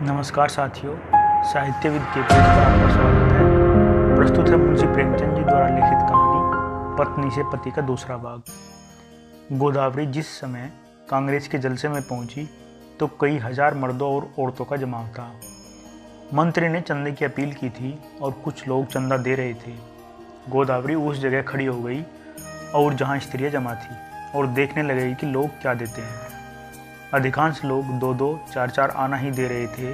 नमस्कार साथियों, साहित्यविद के पेज पर आपका स्वागत है। प्रस्तुत है मुंशी प्रेमचंद जी द्वारा लिखित कहानी पत्नी से पति का दूसरा भाग। गोदावरी जिस समय कांग्रेस के जलसे में पहुंची तो कई हजार मर्दों और औरतों का जमाव था। मंत्री ने चंदे की अपील की थी और कुछ लोग चंदा दे रहे थे। गोदावरी उस जगह खड़ी हो गई और जहां स्त्रियां जमा थी और देखने लगी कि लोग क्या देते हैं। अधिकांश लोग 2-2, 4-4 आना ही दे रहे थे।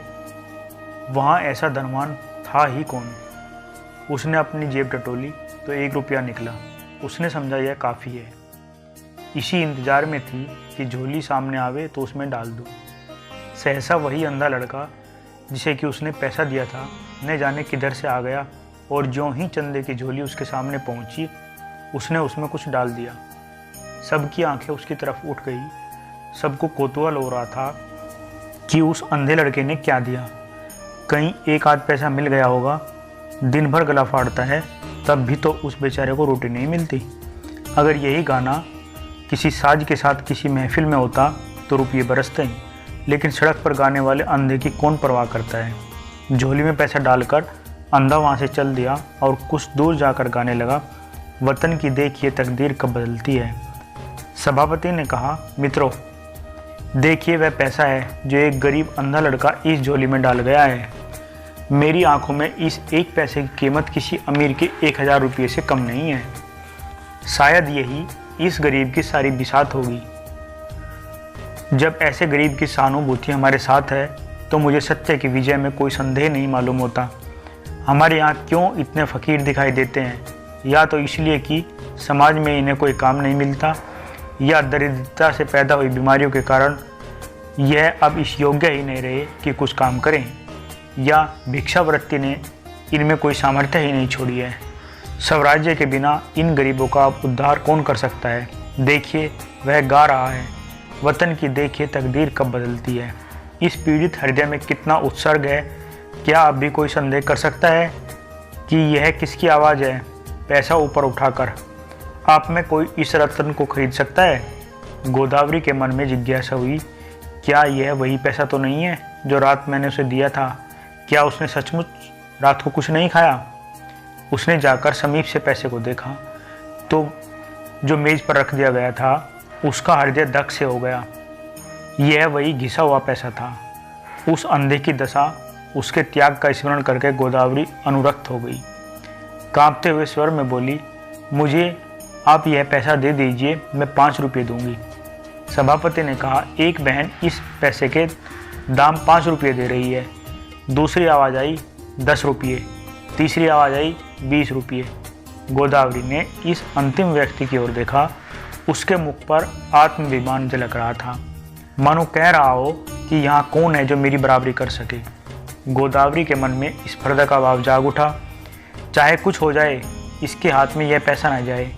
वहाँ ऐसा धनवान था ही कौन। उसने अपनी जेब टटोली तो 1 रुपया निकला। उसने समझा यह काफ़ी है। इसी इंतजार में थी कि झोली सामने आवे तो उसमें डाल दूँ। सहसा वही अंधा लड़का जिसे कि उसने पैसा दिया था न जाने किधर से आ गया और ज्यों ही चंदे की झोली उसके सामने पहुंची उसने उसमें कुछ डाल दिया। सबकी आंखें उसकी तरफ उठ गई। सबको कौतूहल हो रहा था कि उस अंधे लड़के ने क्या दिया। कहीं 1 आध पैसा मिल गया होगा। दिन भर गला फाड़ता है तब भी तो उस बेचारे को रोटी नहीं मिलती। अगर यही गाना किसी साज के साथ किसी महफिल में होता तो रुपये बरसते ही, लेकिन सड़क पर गाने वाले अंधे की कौन परवाह करता है। झोली में पैसा डालकर अंधा वहाँ से चल दिया और कुछ दूर जाकर गाने लगा, वतन की देखिए तकदीर कब बदलती है। सभापति ने कहा, मित्रों देखिए वह पैसा है जो एक गरीब अंधा लड़का इस झोली में डाल गया है। मेरी आंखों में इस 1 पैसे की कीमत किसी अमीर के 1000 रुपये से कम नहीं है। शायद यही इस गरीब की सारी बिसात होगी। जब ऐसे गरीब की सहानुभूति हमारे साथ है तो मुझे सत्य की विजय में कोई संदेह नहीं मालूम होता। हमारे यहाँ क्यों इतने फ़कीर दिखाई देते हैं, या तो इसलिए कि समाज में इन्हें कोई काम नहीं मिलता, या दरिद्रता से पैदा हुई बीमारियों के कारण यह अब इस योग्य ही नहीं रहे कि कुछ काम करें, या भिक्षावृत्ति ने इनमें कोई सामर्थ्य ही नहीं छोड़ी है। स्वराज्य के बिना इन गरीबों का अब उद्धार कौन कर सकता है। देखिए वह गा रहा है, वतन की देखिए तकदीर कब बदलती है। इस पीड़ित हृदय में कितना उत्सर्ग है। क्या अब भी कोई संदेह कर सकता है कि यह किसकी आवाज़ है। पैसा ऊपर उठाकर आप में कोई इस रत्न को खरीद सकता है। गोदावरी के मन में जिज्ञासा हुई, क्या यह वही पैसा तो नहीं है जो रात मैंने उसे दिया था। क्या उसने सचमुच रात को कुछ नहीं खाया। उसने जाकर समीप से पैसे को देखा तो जो मेज पर रख दिया गया था उसका हृदय धक से हो गया। यह वही घिसा हुआ पैसा था। उस अंधे की दशा, उसके त्याग का स्मरण करके गोदावरी अनुरक्त हो गई। कांपते हुए स्वर में बोली, मुझे आप यह पैसा दे दीजिए, मैं 5 रुपये दूंगी। सभापति ने कहा, एक बहन इस पैसे के दाम 5 रुपये दे रही है। दूसरी आवाज़ आई, 10 रुपये। तीसरी आवाज़ आई, 20 रुपये। गोदावरी ने इस अंतिम व्यक्ति की ओर देखा। उसके मुख पर आत्माभिमान झलक रहा था, मानो कह रहा हो कि यहाँ कौन है जो मेरी बराबरी कर सके। गोदावरी के मन में स्पर्धा का भाव जाग उठा। चाहे कुछ हो जाए, इसके हाथ में यह पैसा न जाए।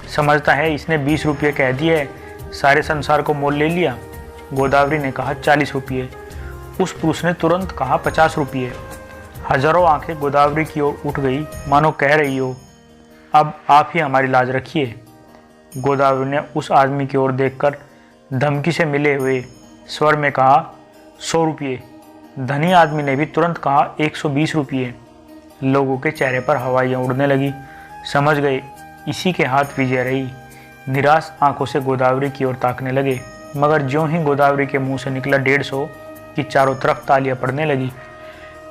समझता है इसने 20 रुपये कह दिए, सारे संसार को मोल ले लिया। गोदावरी ने कहा, 40 रुपये। उस पुरुष ने तुरंत कहा, 50 रुपये। हजारों आंखें गोदावरी की ओर उठ गई, मानो कह रही हो, अब आप ही हमारी लाज रखिए। गोदावरी ने उस आदमी की ओर देखकर धमकी से मिले हुए स्वर में कहा, 100 रुपये। धनी आदमी ने भी तुरंत कहा, 120 रुपये। लोगों के चेहरे पर हवाइयाँ उड़ने लगी। समझ गए इसी के हाथ विजय रही। निराश आंखों से गोदावरी की ओर ताकने लगे, मगर ज्यों ही गोदावरी के मुंह से निकला 150 कि चारों तरफ तालियां पड़ने लगी,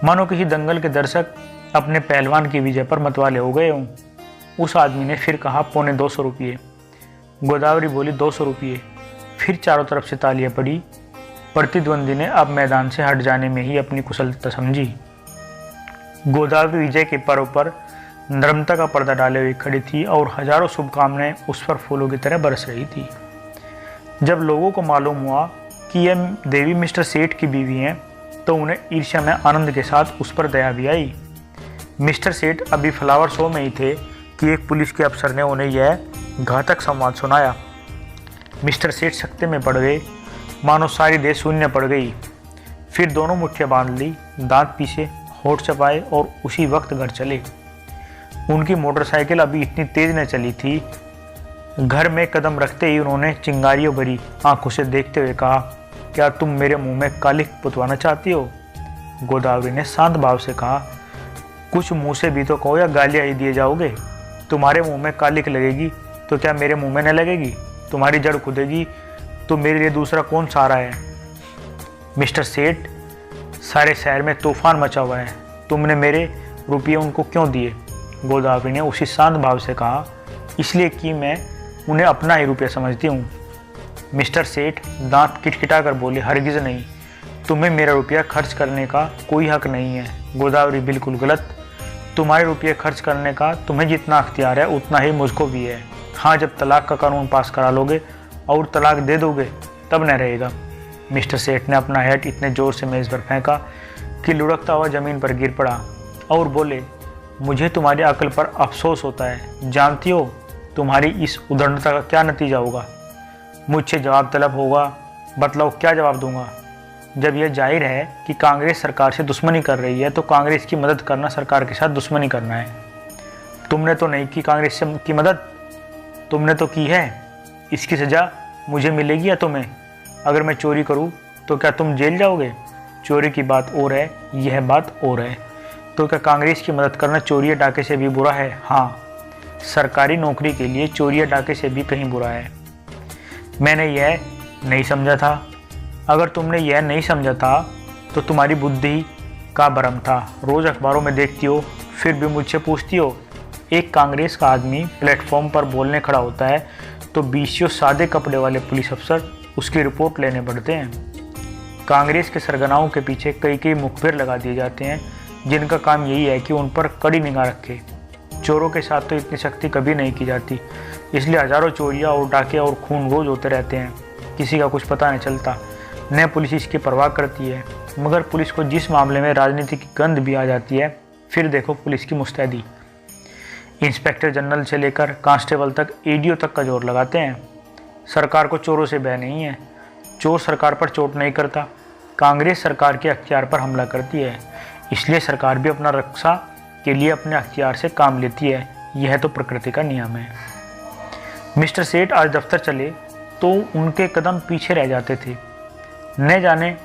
मानो किसी दंगल के दर्शक अपने पहलवान की विजय पर मतवाले हो गए हों। उस आदमी ने फिर कहा, 250 रुपये। गोदावरी बोली, 200 रुपये। फिर चारों तरफ से तालियां पड़ी। प्रतिद्वंदी ने अब मैदान से हट जाने में ही अपनी कुशलता समझी। गोदावरी विजय के पर्व पर नर्मता का पर्दा डाले हुए खड़ी थी और हजारों शुभकामनाएं उस पर फूलों की तरह बरस रही थी। जब लोगों को मालूम हुआ कि यह देवी मिस्टर सेठ की बीवी हैं तो उन्हें ईर्ष्या में आनंद के साथ उस पर दया भी आई। मिस्टर सेठ अभी फ्लावर शो में ही थे कि एक पुलिस के अफसर ने उन्हें यह घातक संवाद सुनाया। मिस्टर सेठ सकते में पड़ गए, मानो सारी देह शून्य पड़ गई। फिर दोनों मुट्ठियाँ बांध ली, दांत पीसे, होठ चबाए और उसी वक्त घर चले। उनकी मोटरसाइकिल अभी इतनी तेज न चली थी। घर में कदम रखते ही उन्होंने चिंगारियों भरी आंखों से देखते हुए कहा, क्या तुम मेरे मुंह में कालिख पुतवाना चाहती हो। गोदावरी ने शांत भाव से कहा, कुछ मुंह से भी तो कहो या गालियाँ ही दिए जाओगे? तुम्हारे मुंह में कालिक लगेगी तो क्या मेरे मुंह में न लगेगी? तुम्हारी जड़ खुदेगी तो मेरे लिए दूसरा कौन सहारा है? मिस्टर सेठ, सारे शहर में तूफान मचा हुआ है, तुमने मेरे रुपये उनको क्यों दिए? गोदावरी ने उसी शांत भाव से कहा, इसलिए कि मैं उन्हें अपना ही रुपया समझती हूँ। मिस्टर सेठ दांत किटकिटा कर बोले, हरगिज़ नहीं, तुम्हें मेरा रुपया खर्च करने का कोई हक नहीं है। गोदावरी, बिल्कुल गलत। तुम्हारे रुपये खर्च करने का तुम्हें जितना अख्तियार है उतना ही मुझको भी है। हाँ, जब तलाक का कानून पास करा लोगे और तलाक दे दोगे तब न रहेगा। मिस्टर सेठ ने अपना हैट इतने ज़ोर से मेज़ पर फेंका कि लुढ़कता हुआ ज़मीन पर गिर पड़ा और बोले, मुझे तुम्हारी अक्ल पर अफसोस होता है। जानती हो तुम्हारी इस उद्दंडता का क्या नतीजा होगा? मुझसे जवाब तलब होगा। बतलाओ, क्या जवाब दूंगा? जब यह जाहिर है कि कांग्रेस सरकार से दुश्मनी कर रही है तो कांग्रेस की मदद करना सरकार के साथ दुश्मनी करना है। तुमने तो नहीं की कांग्रेस से की मदद, तुमने तो की है। इसकी सज़ा मुझे मिलेगी या तुम्हें? अगर मैं चोरी करूं तो क्या तुम जेल जाओगे? चोरी की बात और है, यह बात और है। तो क्या कांग्रेस की मदद करना चोरी या डाके से भी बुरा है? हाँ, सरकारी नौकरी के लिए चोरी या डाके से भी कहीं बुरा है। मैंने यह नहीं समझा था। अगर तुमने यह नहीं समझा था तो तुम्हारी बुद्धि का भ्रम था। रोज़ अखबारों में देखती हो, फिर भी मुझसे पूछती हो। एक कांग्रेस का आदमी प्लेटफॉर्म पर बोलने खड़ा होता है तो 20 सादे कपड़े वाले पुलिस अफसर उसकी रिपोर्ट लेने पड़ते हैं। कांग्रेस के सरगनाओं के पीछे कई मुखबिर लगा दिए जाते हैं जिनका काम यही है कि उन पर कड़ी निगाह रखे। चोरों के साथ तो इतनी सख्ती कभी नहीं की जाती, इसलिए हज़ारों चोरियाँ और डाके और खून रोज होते रहते हैं। किसी का कुछ पता नहीं चलता, न पुलिस इसकी परवाह करती है। मगर पुलिस को जिस मामले में राजनीति की गंध भी आ जाती है, फिर देखो पुलिस की मुस्तैदी। इंस्पेक्टर जनरल से लेकर कांस्टेबल तक, एडीओ तक का जोर लगाते हैं। सरकार को चोरों से भय नहीं है। चोर सरकार पर चोट नहीं करता, कांग्रेस सरकार के अख्तियार पर हमला करती है। इसलिए सरकार भी अपना रक्षा के लिए अपने अख्तियार से काम लेती है। यह तो प्रकृति का नियम है। मिस्टर सेठ आज दफ्तर चले तो उनके कदम पीछे रह जाते थे। न जाने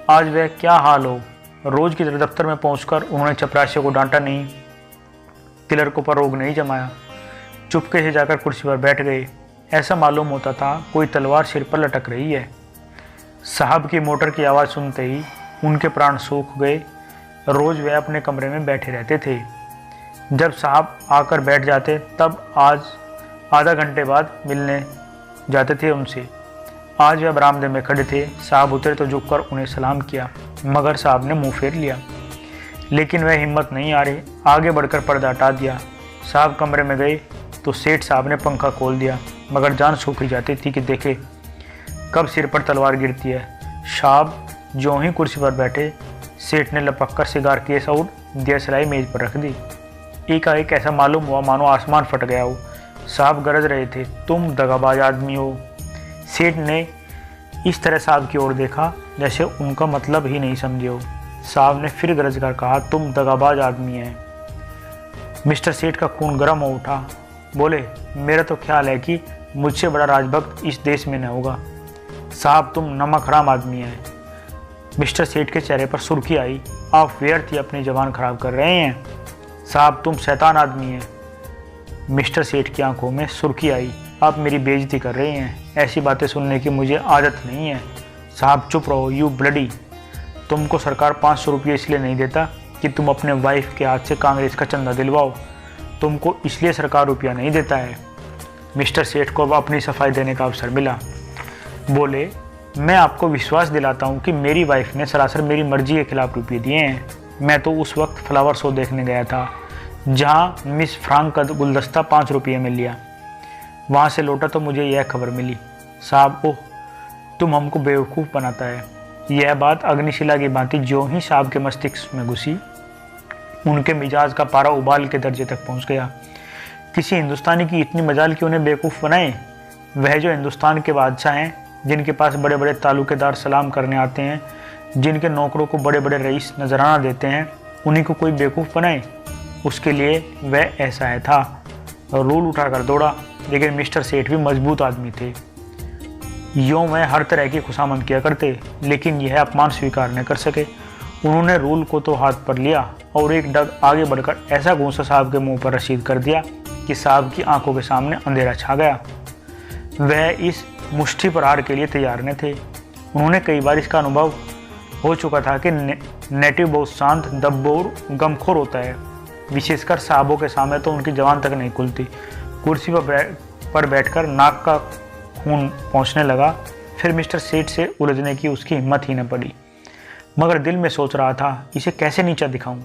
आज वह क्या हाल हो। रोज़ की तरह दफ्तर में पहुंचकर उन्होंने चपरासियों को डांटा नहीं, क्लर्कों पर रोग नहीं जमाया। चुपके से जाकर कुर्सी पर बैठ गए। ऐसा मालूम होता था कोई तलवार सिर पर लटक रही है। साहब की मोटर की आवाज़ सुनते ही उनके प्राण सूख गए। रोज़ वह अपने कमरे में बैठे रहते थे। जब साहब आकर बैठ जाते तब आज आधा घंटे बाद मिलने जाते थे उनसे। आज वह बरामदे में खड़े थे। साहब उतरे तो झुककर उन्हें सलाम किया, मगर साहब ने मुंह फेर लिया। लेकिन वह हिम्मत नहीं आ रही, आगे बढ़कर पर्दा हटा दिया। साहब कमरे में गए तो सेठ साहब ने पंखा खोल दिया, मगर जान सूखी जाती थी कि देखे कब सिर पर तलवार गिरती है। साहब जो ही कुर्सी पर बैठे, सेठ ने लपक कर सिगार केस और दियासलाई मेज पर रख दी। एकाएक ऐसा मालूम हुआ मानो आसमान फट गया हो। साहब गरज रहे थे, तुम दगाबाज आदमी हो। सेठ ने इस तरह साहब की ओर देखा जैसे उनका मतलब ही नहीं समझे हो। साहब ने फिर गरज कर कहा, तुम दगाबाज आदमी हैं। मिस्टर सेठ का खून गर्म हो उठा। बोले, मेरा तो ख्याल है कि मुझसे बड़ा राजभक्त इस देश में न होगा। साहब तुम नमक हराम आदमी हैं। मिस्टर सेठ के चेहरे पर सुर्खी आई। आप व्यर्थ ही अपनी जबान खराब कर रहे हैं। साहब तुम शैतान आदमी हैं। मिस्टर सेठ की आंखों में सुर्खी आई। आप मेरी बेइज्जती कर रहे हैं। ऐसी बातें सुनने की मुझे आदत नहीं है। साहब चुप रहो, यू ब्लडी। तुमको सरकार 500 रुपये इसलिए नहीं देता कि तुम अपने वाइफ के हाथ से कांग्रेस का चंदा दिलवाओ। तुमको इसलिए सरकार रुपया नहीं देता है। मिस्टर सेठ को अब अपनी सफाई देने का अवसर मिला। बोले, मैं आपको विश्वास दिलाता हूँ कि मेरी वाइफ ने सरासर मेरी मर्जी के खिलाफ रुपये दिए हैं। मैं तो उस वक्त फ्लावर शो देखने गया था जहाँ मिस फ्रांक का गुलदस्ता 5 रुपये में लिया। वहाँ से लौटा तो मुझे यह खबर मिली। साहब, ओह, तुम हमको बेवकूफ़ बनाता है। यह बात अग्निशिला की भांति जो ही साहब के मस्तिष्क में घुसी, उनके मिजाज का पारा उबाल के दर्जे तक पहुँच गया। किसी हिंदुस्तानी की इतनी मजाल कि उन्हें बेवकूफ़ बनाए। वह जो हिंदुस्तान के बादशाह हैं, जिनके पास बड़े बड़े तालुकेदार सलाम करने आते हैं, जिनके नौकरों को बड़े बड़े रईस नजराना देते हैं, उन्हीं को कोई बेवकूफ़ बनाए। उसके लिए वह ऐसा है था। रूल उठाकर दौड़ा। लेकिन मिस्टर सेठ भी मजबूत आदमी थे। यूँ वह हर तरह की खुशामद किया करते, लेकिन यह अपमान स्वीकार न कर सके। उन्होंने रूल को तो हाथ पर लिया और एक डग आगे बढ़कर ऐसा घूंसा साहब के मुंह पर रसीद कर दिया कि साहब की आंखों के सामने अंधेरा छा गया। वह इस मुष्टि प्रहार के लिए तैयार न थे। उन्होंने कई बार इसका अनुभव हो चुका था कि नेटिव बहुत शांत, दब्बो और गमखोर होता है। विशेषकर साहबों के सामने तो उनकी जबान तक नहीं खुलती। कुर्सी पर बैठकर नाक का खून पहुँचने लगा। फिर मिस्टर सेठ से उलझने की उसकी हिम्मत ही न पड़ी, मगर दिल में सोच रहा था इसे कैसे नीचा दिखाऊं।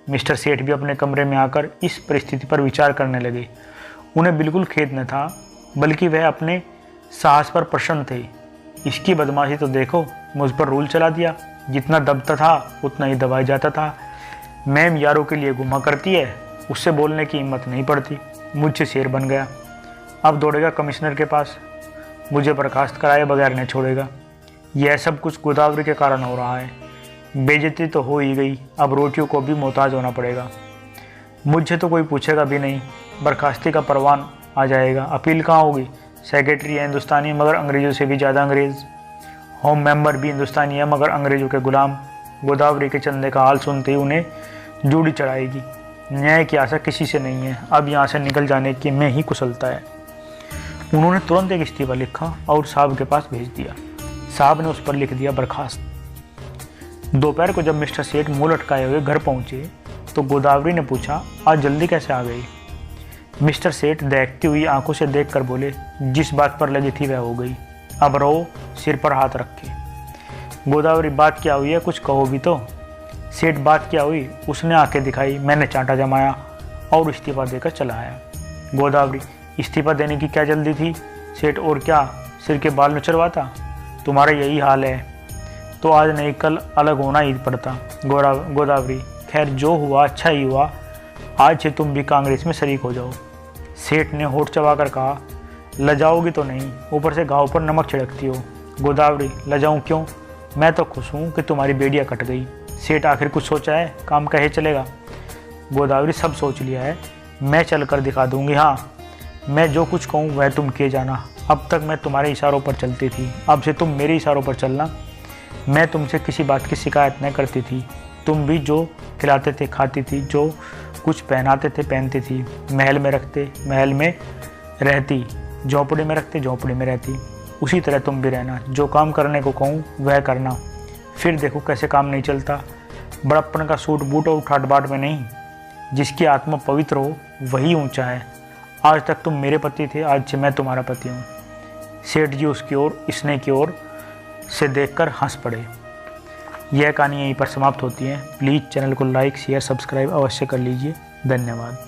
मिस्टर सेठ भी अपने कमरे में आकर इस परिस्थिति पर विचार करने लगे। उन्हें बिल्कुल खेद न था, बल्कि वह अपने साहस पर प्रसन्न थे। इसकी बदमाशी तो देखो, मुझ पर रूल चला दिया। जितना दबता था उतना ही दबाया जाता था। मैम यारों के लिए घुमा करती है, उससे बोलने की हिम्मत नहीं पड़ती। मुझसे शेर बन गया। अब दौड़ेगा कमिश्नर के पास, मुझे बर्खास्त कराए बगैर नहीं छोड़ेगा। यह सब कुछ गोदावरी के कारण हो रहा है। बेइज्जती तो हो ही गई, अब रोटियों को भी मोहताज होना पड़ेगा। मुझे तो कोई पूछेगा भी नहीं। बर्खास्ती का परवान आ जाएगा। अपील कहाँ होगी? सेक्रेटरी है हिंदुस्तानी मगर अंग्रेज़ों से भी ज़्यादा अंग्रेज़। होम मेंबर भी हिंदुस्तानी है मगर अंग्रेज़ों के गुलाम। गोदावरी के चंदे का हाल सुनते ही उन्हें जूड़ी चढ़ाएगी। न्याय की आशा किसी से नहीं है। अब यहाँ से निकल जाने की में ही कुशलता है। उन्होंने तुरंत एक इस्तीफा लिखा और साहब के पास भेज दिया। साहब ने उस पर लिख दिया बर्खास्त। दोपहर को जब मिस्टर सेठ मुंह लटकाए हुए घर पहुंचे तो गोदावरी ने पूछा, आज जल्दी कैसे आ गई? मिस्टर सेठ देखती हुई आंखों से देखकर बोले, जिस बात पर लगी थी वह हो गई, अब रहो, सिर पर हाथ रखे। गोदावरी, बात क्या हुई है, कुछ कहो भी तो। सेठ, बात क्या हुई? उसने आंखें दिखाई, मैंने चांटा जमाया और इस्तीफा देकर चला आया। गोदावरी, इस्तीफा देने की क्या जल्दी थी? सेठ, और क्या, सिर के बाल नचरवाता? तुम्हारा यही हाल है तो आज नहीं कल अलग होना ही पड़ता। गोदावरी, खैर जो हुआ अच्छा ही हुआ, आज से तुम भी कांग्रेस में शरीक हो जाओ। सेठ ने होठ चबाकर कहा, लजाओगी तो नहीं, ऊपर से घाव पर नमक छिड़कती हो। गोदावरी, लजाऊं क्यों, मैं तो खुश हूँ कि तुम्हारी बेड़ियाँ कट गई। सेठ, आखिर कुछ सोचा है, काम कहे चलेगा? गोदावरी, सब सोच लिया है, मैं चल कर दिखा दूंगी। हाँ, मैं जो कुछ कहूँ वह तुम किए जाना। अब तक मैं तुम्हारे इशारों पर चलती थी, अब से तुम मेरे इशारों पर चलना। मैं तुमसे किसी बात की शिकायत नहीं करती थी। तुम भी जो खिलाते थे खाती थी, जो कुछ पहनाते थे पहनती थी। महल में रखते महल में रहती, झोंपड़ी में रखते झोंपड़ी में रहती। उसी तरह तुम भी रहना। जो काम करने को कहूँ वह करना। फिर देखो कैसे काम नहीं चलता। बड़प्पन का सूट बूट और ठाट बाट में नहीं। जिसकी आत्मा पवित्र हो वही ऊंचा है। आज तक तुम मेरे पति थे, आज से मैं तुम्हारा पति हूँ। सेठ जी उसकी ओर स्नेह की ओर से देखकर हंस पड़े। यह कहानी यहीं पर समाप्त होती है। प्लीज़ चैनल को लाइक शेयर सब्सक्राइब अवश्य कर लीजिए। धन्यवाद।